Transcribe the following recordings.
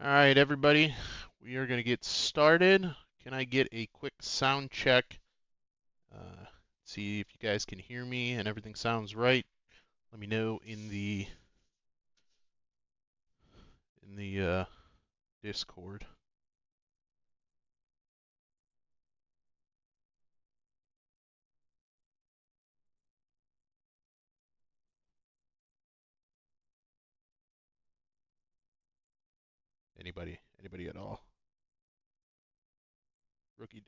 All right, everybody, we are going to get started. Can I get a quick sound check? See if you guys can hear me and everything sounds right. Let me know in the Discord. Anybody at all? Rookie.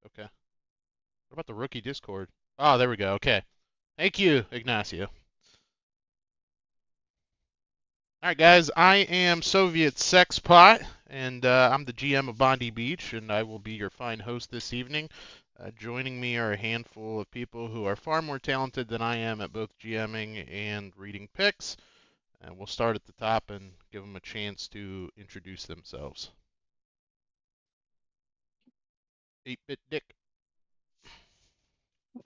Okay. What about the rookie Discord? Oh, there we go. Okay. Thank you, Ignacio. All right, guys. I am Soviet Sexpot, and I'm the GM of Bondi Beach, and I will be your fine host this evening. Joining me are a handful of people who are far more talented than I am at both GMing and reading picks. And we'll start at the top and give them a chance to introduce themselves. 8-Bit Dick.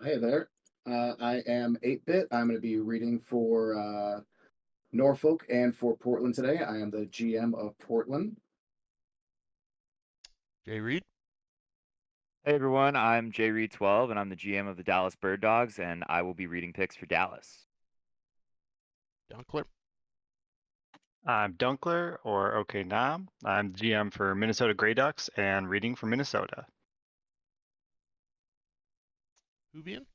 Hey there. I am 8-Bit. I'm going to be reading for Norfolk and for Portland today. I am the GM of Portland. Jay Reed. Hey everyone, I'm Jay Reed 12 and I'm the GM of the Dallas Bird Dogs and I will be reading picks for Dallas. Dunkler. I'm Dunkler, or OK Nam. I'm GM for Minnesota Grey Ducks and reading for Minnesota. Huvian.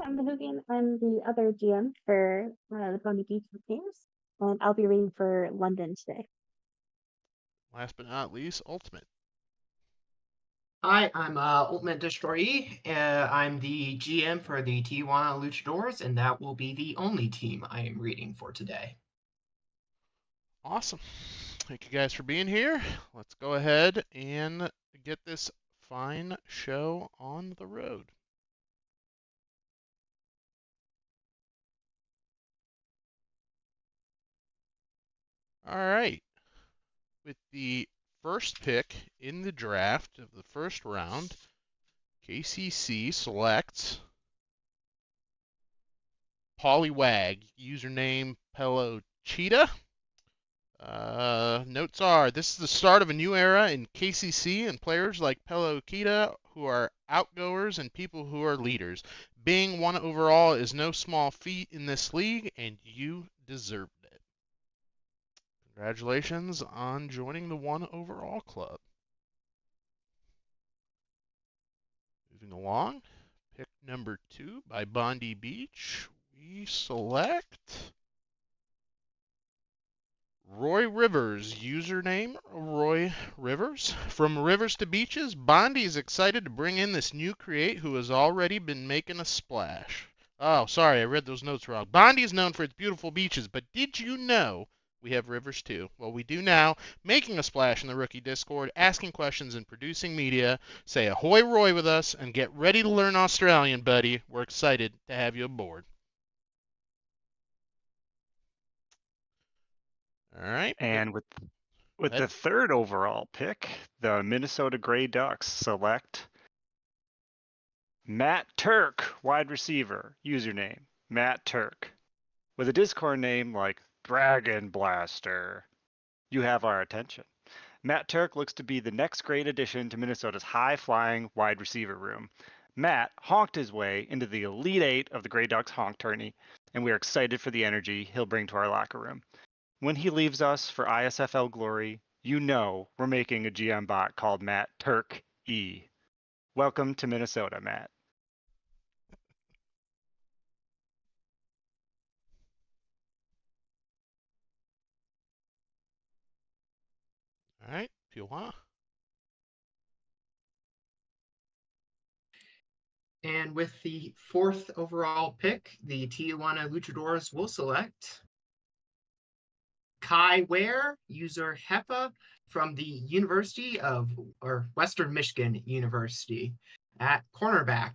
I'm the Hogan. I'm the other GM for the Bondi Beach teams, and I'll be reading for London today. Last but not least, Ultimate. Hi, I'm Ultimate Destroyee. I'm the GM for the Tijuana Luchadors, and that will be the only team I am reading for today. Awesome. Thank you guys for being here. Let's go ahead and get this fine show on the road. All right. With the first pick in the draft of the first round, KCC selects Polywag, username Pello Cheetah. Notes are, this is the start of a new era in KCC and players like Pello Cheetah who are outgoers and people who are leaders. Being 1 overall is no small feat in this league, and you deserved it. Congratulations on joining the 1 overall club. Moving along, pick number 2 by Bondi Beach. We select Roy Rivers, username Roy Rivers. From Rivers to Beaches, Bondi is excited to bring in this new create who has already been making a splash. Oh, sorry, I read those notes wrong. Bondi is known for its beautiful beaches, but did you know we have rivers too? Well, we do now, making a splash in the rookie Discord, asking questions and producing media. Say ahoy Roy with us and get ready to learn Australian, buddy. We're excited to have you aboard. All right. And with the third overall pick, the Minnesota Grey Ducks select Matt Turk, wide receiver, username Matt Turk. With a Discord name like Dragon Blaster, you have our attention. Matt Turk looks to be the next great addition to Minnesota's high-flying wide receiver room. Matt honked his way into the Elite Eight of the Grey Ducks honk tourney, and we are excited for the energy he'll bring to our locker room. When he leaves us for ISFL glory, you know we're making a GM bot called Matt Turk E. Welcome to Minnesota, Matt. All right, Tijuana. And with the 4th overall pick, the Tijuana Luchadors will select Kai Ware, user Hefa, from the Western Michigan University at cornerback.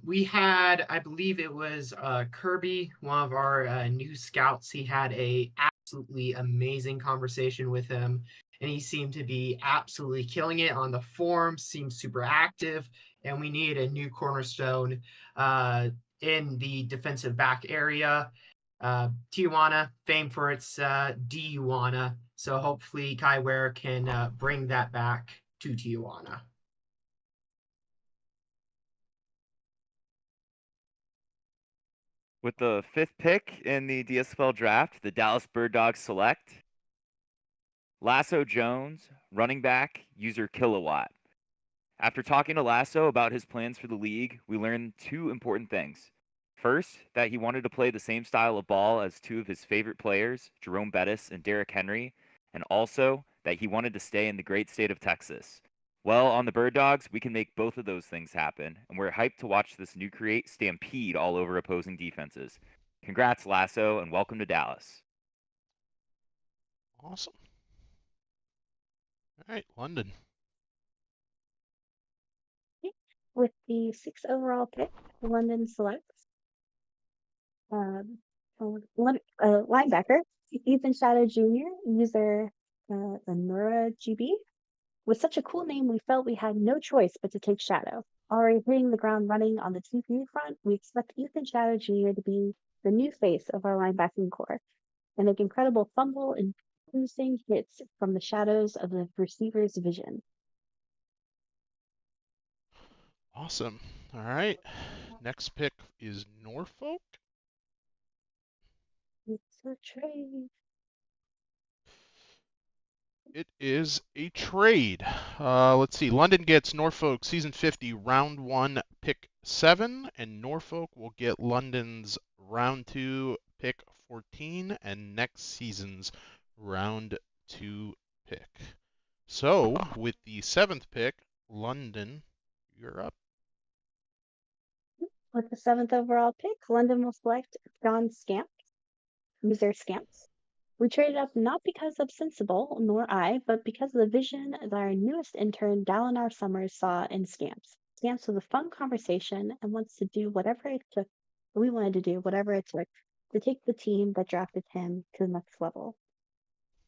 We had, I believe it was Kirby, one of our new scouts. He had a absolutely amazing conversation with him, and he seemed to be absolutely killing it on the forum, seemed super active, and we need a new cornerstone in the defensive back area. Tijuana, famed for its Dijuana. So hopefully Kai Ware can bring that back to Tijuana. With the 5th pick in the DSFL draft, the Dallas Bird Dogs select Lasso Jones, running back, user Kilowatt. After talking to Lasso about his plans for the league, we learned 2 important things. First, that he wanted to play the same style of ball as 2 of his favorite players, Jerome Bettis and Derrick Henry, and also that he wanted to stay in the great state of Texas. Well, on the Bird Dogs, we can make both of those things happen, and we're hyped to watch this new create stampede all over opposing defenses. Congrats, Lasso, and welcome to Dallas. Awesome. All right, London. With the 6th overall pick, London selects linebacker Ethan Shadow Jr., user Anura GB. With such a cool name, we felt we had no choice but to take Shadow. Already hitting the ground running on the TPU front, we expect Ethan Shadow Jr. to be the new face of our linebacking core and make incredible fumble and boosting hits from the shadows of the receiver's vision. Awesome. All right. Next pick is Norfolk. It's a trade. It is a trade. Let's see. London gets Norfolk season 50 round 1 pick 7, and Norfolk will get London's round 2 pick 14 and next season's round 2 pick. So, with the 7th pick, London, you're up. With the 7th overall pick, London will select John Scamp, user Scamps. We traded up not because of Sensible, nor I, but because of the vision that our newest intern, Dalinar Summers, saw in Scamps. Scamps was a fun conversation and wants to do whatever it took. We wanted to do whatever it took to take the team that drafted him to the next level.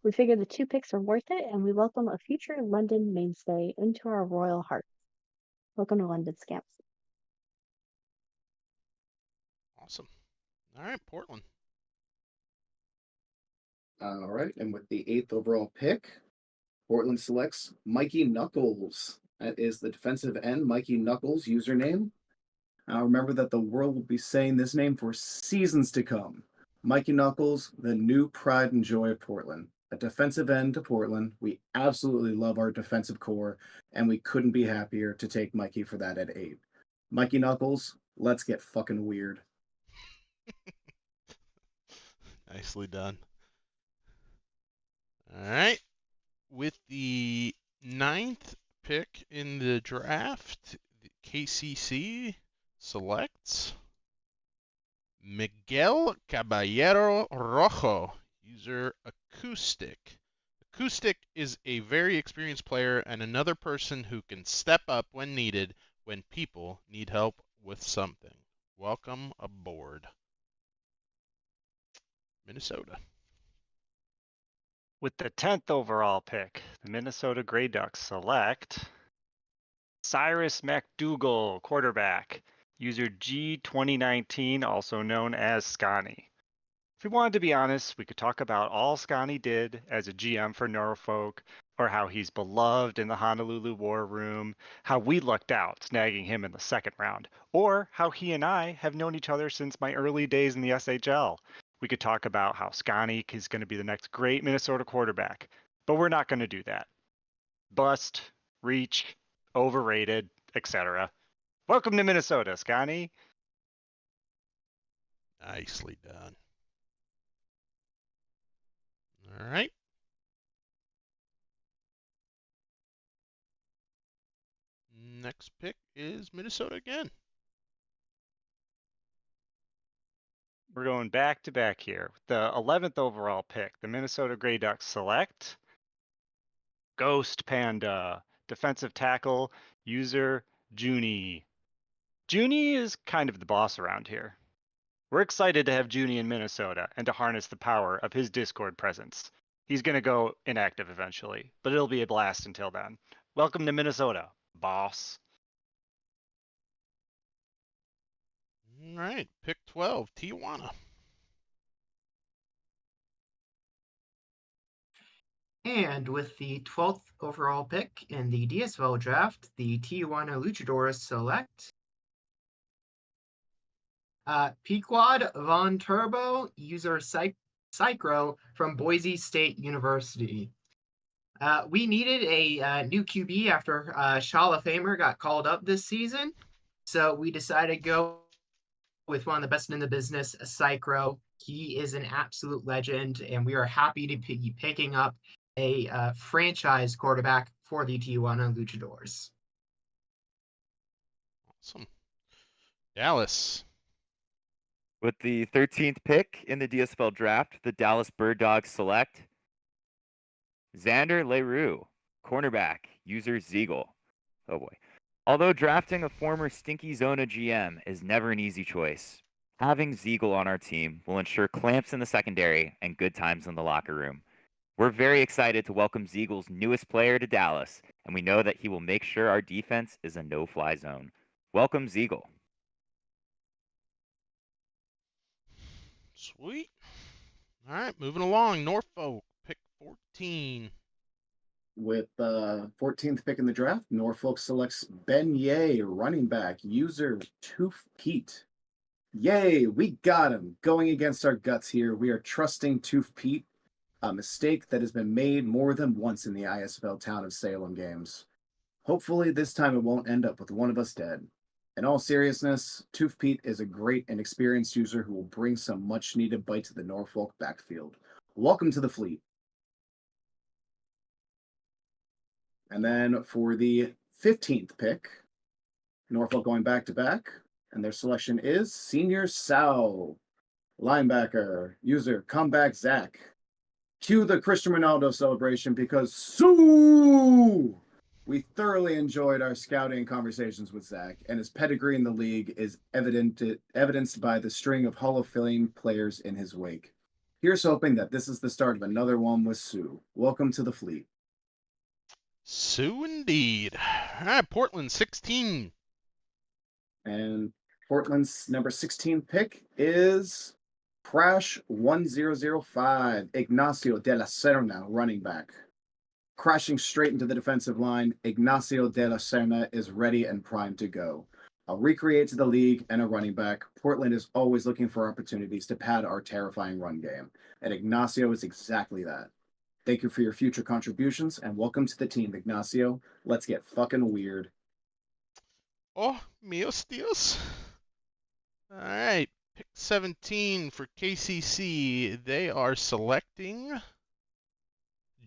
We figured the 2 picks were worth it, and we welcome a future London mainstay into our royal hearts. Welcome to London, Scamps. Awesome. All right, Portland. All right, and with the 8th overall pick, Portland selects Mikey Knuckles. That is the defensive end, Mikey Knuckles username. Now remember that the world will be saying this name for seasons to come. Mikey Knuckles, the new pride and joy of Portland. A defensive end to Portland. We absolutely love our defensive core, and we couldn't be happier to take Mikey for that at 8. Mikey Knuckles, let's get fucking weird. Nicely done. All right. With the 9th pick in the draft, the KCC selects Miguel Caballero Rojo, user Acoustic. Acoustic is a very experienced player and another person who can step up when needed when people need help with something. Welcome aboard. Minnesota. With the 10th overall pick, the Minnesota Grey Ducks select Cyrus McDougal, quarterback, user G2019, also known as Scani. If we wanted to be honest, we could talk about all Scani did as a GM for Norfolk, or how he's beloved in the Honolulu War Room, how we lucked out snagging him in the 2nd round, or how he and I have known each other since my early days in the SHL. We could talk about how Scani is going to be the next great Minnesota quarterback, but we're not going to do that. Bust, reach, overrated, etc. Welcome to Minnesota, Scani. Nicely done. All right. Next pick is Minnesota again. We're going back to back here. With the 11th overall pick, the Minnesota Grey Ducks select Ghost Panda, defensive tackle, user Junie. Junie is kind of the boss around here. We're excited to have Junie in Minnesota and to harness the power of his Discord presence. He's going to go inactive eventually, but it'll be a blast until then. Welcome to Minnesota, boss. All right, pick 12, Tijuana. And with the 12th overall pick in the DSFL draft, the Tijuana Luchadores select Pequod Von Turbo, user Psychro from Boise State University. We needed a new QB after Hall of Famer got called up this season, so we decided to go with one of the best in the business, Psychro. He is an absolute legend, and we are happy to be picking up a franchise quarterback for the Tijuana Luchadores. Awesome. Dallas. With the 13th pick in the DSFL draft, the Dallas Bird Dogs select Xander Leroux, cornerback, user Ziegel. Oh boy. Although drafting a former Stinky Zona GM is never an easy choice, having Ziegel on our team will ensure clamps in the secondary and good times in the locker room. We're very excited to welcome Ziegel's newest player to Dallas, and we know that he will make sure our defense is a no-fly zone. Welcome, Ziegel. Sweet. All right, moving along. Norfolk, pick 14. With the 14th pick in the draft, Norfolk selects Ben Ye, running back, user Toof Pete. Yay, we got him. Going against our guts here. We are trusting Toof Pete, a mistake that has been made more than once in the ISFL Town of Salem games. Hopefully this time it won't end up with one of us dead. In all seriousness, Toof Pete is a great and experienced user who will bring some much needed bite to the Norfolk backfield. Welcome to the fleet. And then for the 15th pick, Norfolk going back to back, and their selection is Senior Sal, linebacker, user Comeback Zach. Cue the Cristiano Ronaldo celebration because Sue! We thoroughly enjoyed our scouting conversations with Zach, and his pedigree in the league is evidenced by the string of Hall of Fame players in his wake. Here's hoping that this is the start of another one with Sue. Welcome to the fleet. Sue indeed. All right, Portland 16. And Portland's number 16 pick is Crash 1005, Ignacio de la Serna, running back. Crashing straight into the defensive line, Ignacio de la Serna is ready and primed to go. A recreate to the league and a running back, Portland is always looking for opportunities to pad our terrifying run game, and Ignacio is exactly that. Thank you for your future contributions, and welcome to the team, Ignacio. Let's get fucking weird. Oh, míos Dios. All right, pick 17 for KCC. They are selecting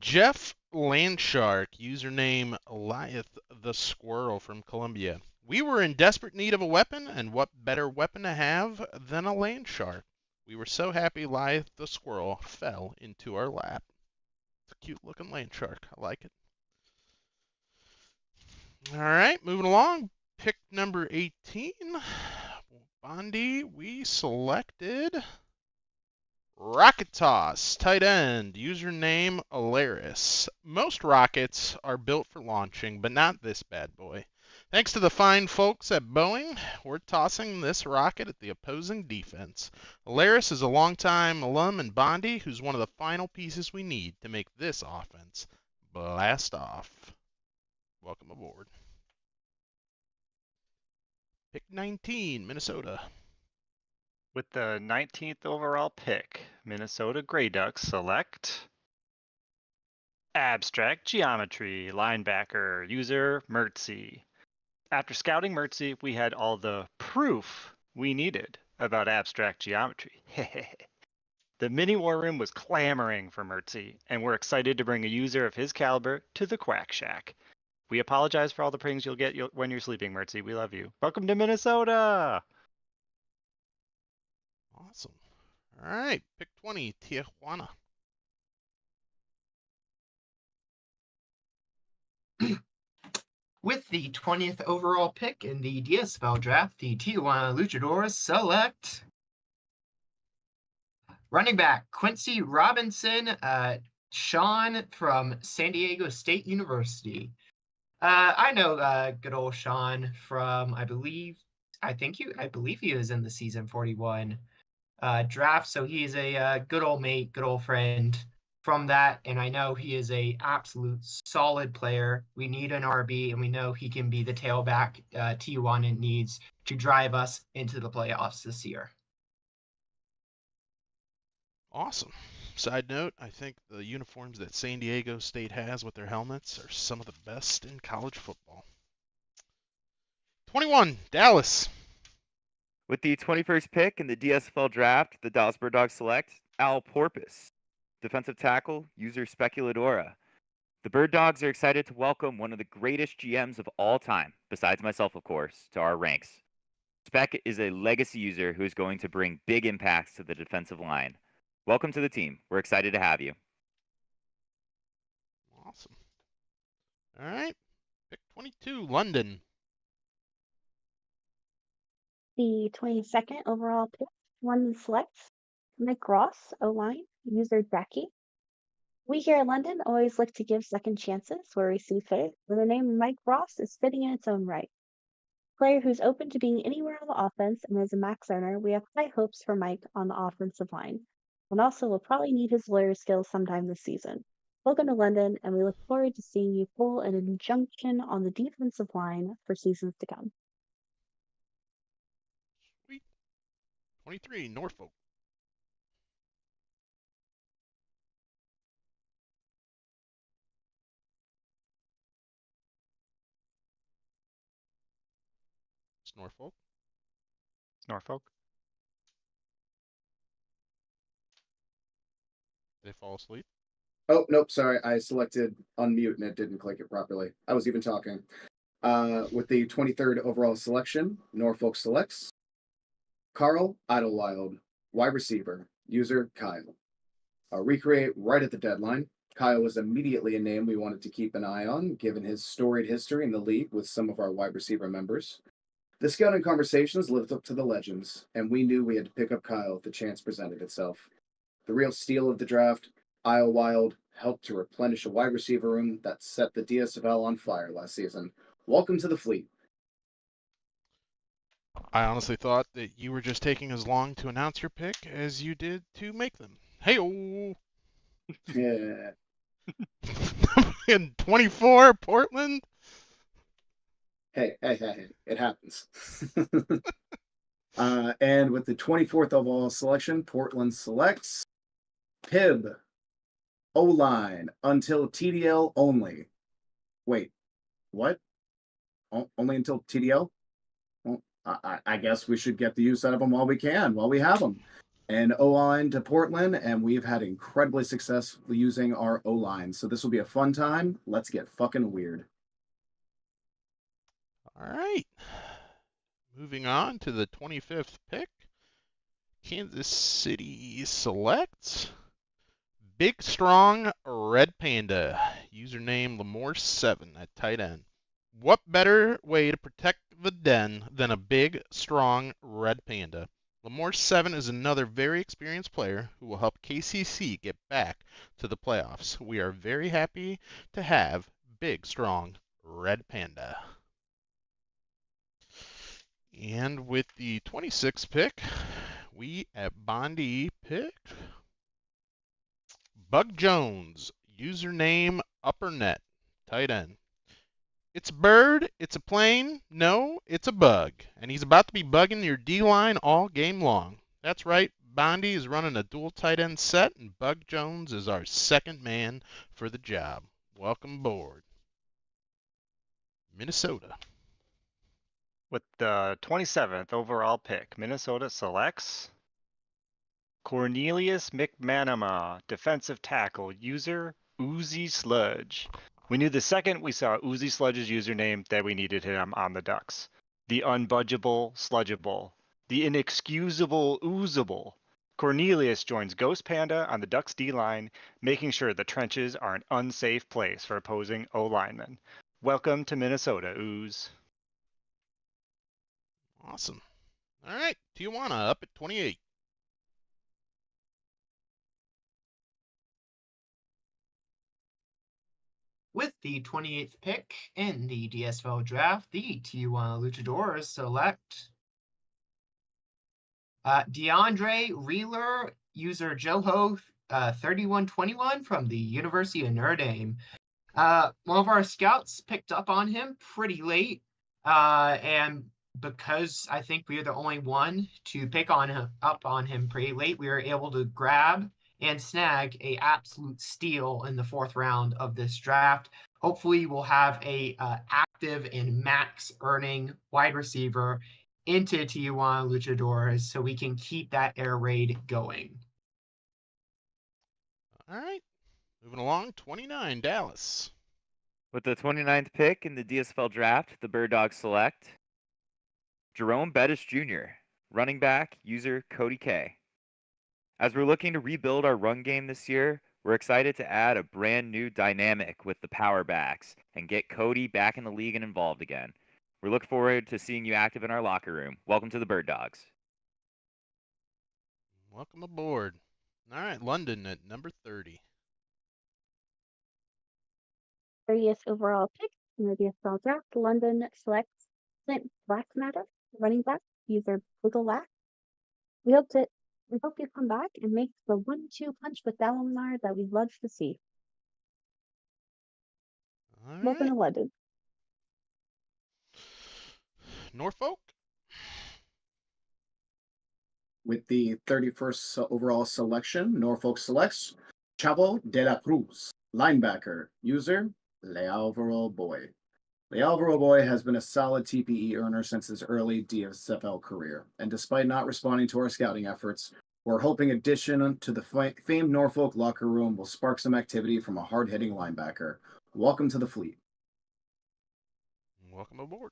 Jeff Landshark, username Eliath the Squirrel from Colombia. We were in desperate need of a weapon, and what better weapon to have than a Landshark? We were so happy Eliath the Squirrel fell into our lap. It's a cute looking Landshark. I like it. All right, moving along. Pick number 18. Bondi, we selected Rocket Toss, tight end, username Alaris. Most rockets are built for launching, but not this bad boy. Thanks to the fine folks at Boeing, we're tossing this rocket at the opposing defense. Alaris is a longtime alum in Bondi, who's one of the final pieces we need to make this offense blast off. Welcome aboard. Pick 19, Minnesota. With the 19th overall pick, Minnesota Grey Ducks select Abstract Geometry, linebacker, user Mertzy. After scouting Mertzy, we had all the proof we needed about abstract geometry. The mini war room was clamoring for Mertzy, and we're excited to bring a user of his caliber to the Quack Shack. We apologize for all the pings you'll get when you're sleeping, Mertzy. We love you. Welcome to Minnesota! Awesome. All right, pick 20, Tijuana. With the 20th overall pick in the DSFL draft, the Tijuana Luchadores select running back Quincy Robinson, Sean from San Diego State University. I know good old Sean from I believe he was in the season 41 draft, so he's a good old mate, good old friend. from that, and I know he is a absolute solid player. We need an RB, and we know he can be the tailback Tijuana needs to drive us into the playoffs this year. Awesome. Side note, I think the uniforms that San Diego State has with their helmets are some of the best in college football. 21, Dallas. With the 21st pick in the DSFL Draft, the Dallas Bird Dogs select Al Porpoise, defensive tackle, user Speculadora. The Bird Dogs are excited to welcome one of the greatest GMs of all time, besides myself, of course, to our ranks. Spec is a legacy user who is going to bring big impacts to the defensive line. Welcome to the team. We're excited to have you. Awesome. All right. Pick 22, London. The 22nd overall pick, London selects Mike Ross, O-line, user Jackie. We here in London always look to give second chances where we see fit, and the name Mike Ross is fitting in its own right. Player who's open to being anywhere on the offense and is a max earner, we have high hopes for Mike on the offensive line, and also will probably need his lawyer skills sometime this season. Welcome to London, and we look forward to seeing you pull an injunction on the defensive line for seasons to come. Sweet. 23, Norfolk. It's Norfolk. Norfolk. Did they fall asleep? Oh, nope, sorry. I selected unmute and it didn't click it properly. I was even talking. With the 23rd overall selection, Norfolk selects Carl Idlewild, wide receiver, user Kyle. Recreate right at the deadline. Kyle was immediately a name we wanted to keep an eye on, given his storied history in the league with some of our wide receiver members. The scouting conversations lived up to the legends, and we knew we had to pick up Kyle if the chance presented itself. The real steal of the draft, Idlewild helped to replenish a wide receiver room that set the DSFL on fire last season. Welcome to the fleet. I honestly thought that you were just taking as long to announce your pick as you did to make them. Hey-oh! Yeah. In 24, Portland. Hey, it happens. And with the 24th overall selection, Portland selects Pib, O-line, until TDL only. Wait, what? Only until TDL? Well, I guess we should get the use out of them while we can, while we have them. And O-line to Portland, and we've had incredibly success using our O-line. So this will be a fun time. Let's get fucking weird. All right. Moving on to the 25th pick. Kansas City selects Big Strong Red Panda, username Lamore7 at tight end. What better way to protect the den than a big, strong red panda? Lamore7 is another very experienced player who will help KCC get back to the playoffs. We are very happy to have Big Strong Red Panda. And with the 26th pick, we at Bondi picked Bug Jones, username UpperNet, tight end. It's a bird, it's a plane, no, it's a bug. And he's about to be bugging your D-line all game long. That's right, Bondi is running a dual tight end set, and Bug Jones is our second man for the job. Welcome aboard. Minnesota. With the 27th overall pick, Minnesota selects Cornelius McManama, defensive tackle, user Uzi Sludge. We knew the second we saw Uzi Sludge's username that we needed him on the Ducks. The unbudgeable Sludgeable. The inexcusable Oozable. Cornelius joins Ghost Panda on the Ducks D-line, making sure the trenches are an unsafe place for opposing O-linemen. Welcome to Minnesota, Ooze. Awesome. All right, Tijuana up at 28. With the 28th pick in the DSFL Draft, the Tijuana Luchadores select DeAndre Reeler, user Joho 3121 from the University of Notre Dame. One of our scouts picked up on him pretty late, and because I think we are the only one to pick up on him pretty late, we were able to grab and snag a absolute steal in the 4th round of this draft. Hopefully, we'll have a active and max earning wide receiver into Tijuana Luchadores so we can keep that air raid going. All right. Moving along, 29, Dallas. With the 29th pick in the DSFL Draft, the Bird Dogs select Jerome Bettis Jr., running back, user Cody K. As we're looking to rebuild our run game this year, we're excited to add a brand new dynamic with the power backs and get Cody back in the league and involved again. We look forward to seeing you active in our locker room. Welcome to the Bird Dogs. Welcome aboard. All right, London at number 30. 30th overall pick in the DSFL Draft, London selects Clint Blackmatter, running back, user Boogalack. We hope you come back and make the 1-2 punch with Dalinar that we love to see. All Welcome right. to London. Norfolk. With the 31st overall selection, Norfolk selects Chavo de la Cruz, linebacker, user Lealvaro Boy. Lealvaro Boy has been a solid TPE earner since his early DSFL career, and despite not responding to our scouting efforts, we're hoping addition to the famed Norfolk locker room will spark some activity from a hard-hitting linebacker. Welcome to the fleet. Welcome aboard.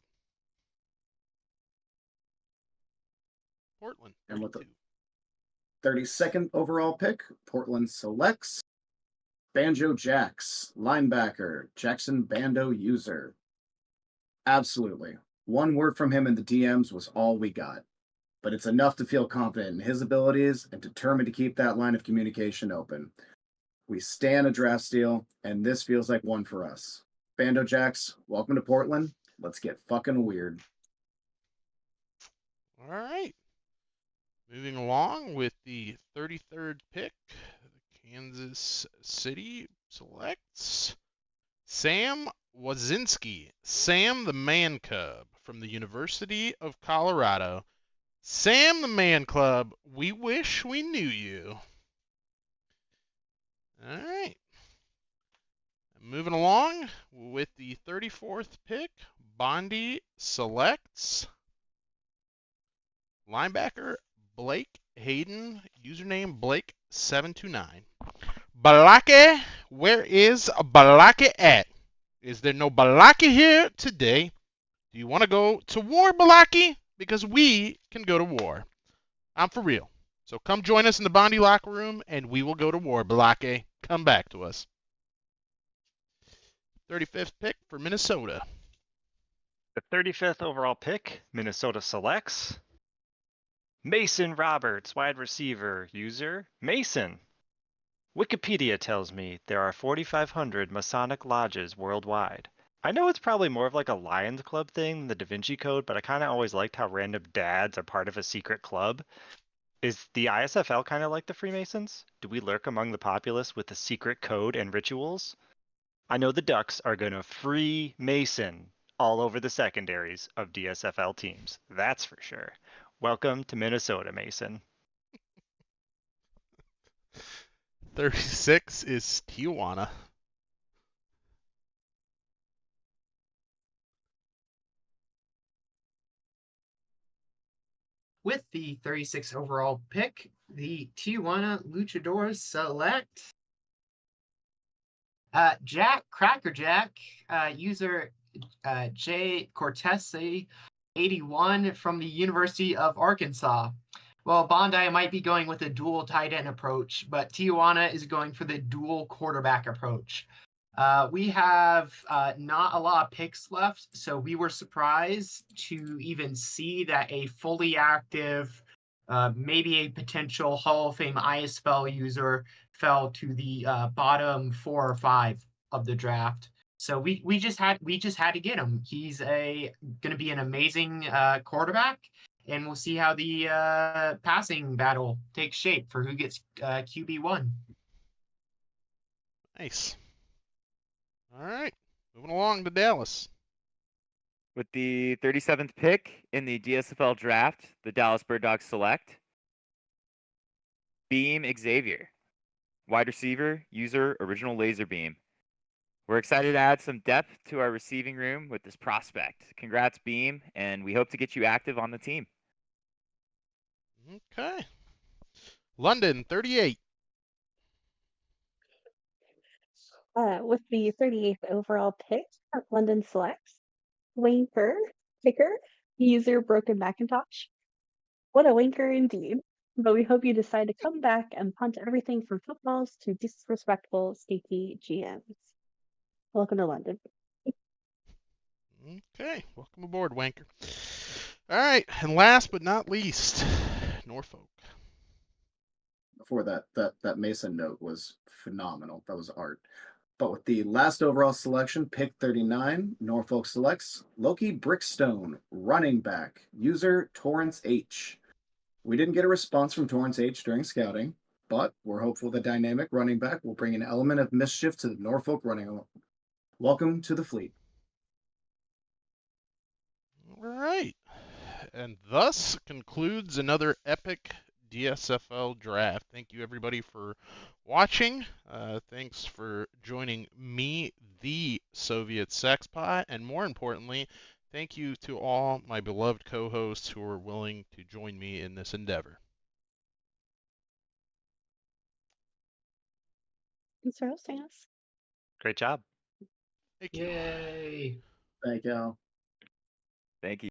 Portland. And with the 32. 32nd overall pick, Portland selects Banjo Jax, linebacker, Jackson Bando user. Absolutely. One word from him in the DMs was all we got. But it's enough to feel confident in his abilities and determined to keep that line of communication open. We stand a draft steal, and this feels like one for us. Bando Jax, welcome to Portland. Let's get fucking weird. All right. Moving along with the 33rd pick, Kansas City selects Sam Wazinski, Sam the Man Cub from the University of Colorado. Sam the Man Club, we wish we knew you. All right. Moving along with the 34th pick, Bondi selects linebacker Blake Hayden, username Blake729. Balake, where is Balake at? Is there no Balake here today? Do you want to go to war, Balake? Because we can go to war. I'm for real. So come join us in the Bondi locker room, and we will go to war, Balake. Come back to us. 35th pick for Minnesota. The 35th overall pick, Minnesota selects Mason Roberts, wide receiver, user Mason. Wikipedia tells me there are 4,500 Masonic lodges worldwide. I know it's probably more of like a Lions Club thing than the Da Vinci Code, but I kind of always liked how random dads are part of a secret club. Is the ISFL kind of like the Freemasons? Do we lurk among the populace with a secret code and rituals? I know the Ducks are going to free Mason all over the secondaries of DSFL teams. That's for sure. Welcome to Minnesota, Mason. 36 is Tijuana. With the 36th overall pick, the Tijuana Luchadores select Jack Crackerjack, user J Cortese 81 from the University of Arkansas. Well, Bondi might be going with a dual tight end approach, but Tijuana is going for the dual quarterback approach. We have not a lot of picks left, so we were surprised to even see that a fully active, maybe a potential Hall of Fame ISFL user fell to the bottom 4 or 5 of the draft. So we just had to get him. He's going to be an amazing quarterback, and we'll see how the passing battle takes shape for who gets QB1. Nice. All right. Moving along to Dallas. With the 37th pick in the DSFL Draft, the Dallas Bird Dogs select Beam Xavier, wide receiver, user original laser beam. We're excited to add some depth to our receiving room with this prospect. Congrats, Beam, and we hope to get you active on the team. Okay. London, 38. With the 38th overall pick, London selects Wanker, kicker, user Broken Macintosh. What a wanker indeed. But we hope you decide to come back and punt everything from footballs to disrespectful, stinky GMs. Welcome to London. Okay. Welcome aboard, Wanker. All right. And last but not least, Norfolk. Before that Mason note was phenomenal. That was art. But with the last overall selection, pick 39, Norfolk selects Loki Brickstone, running back, user Torrance H. We didn't get a response from Torrance H during scouting, but we're hopeful the dynamic running back will bring an element of mischief to the Norfolk running. Welcome to the fleet. All right. And thus concludes another epic DSFL draft. Thank you, everybody, for watching. Thanks for joining me, the Soviet Sexpot. And more importantly, thank you to all my beloved co-hosts who are willing to join me in this endeavor. Thanks for hosting us. Great job. Thank you. Yay! Thank you. Thank you.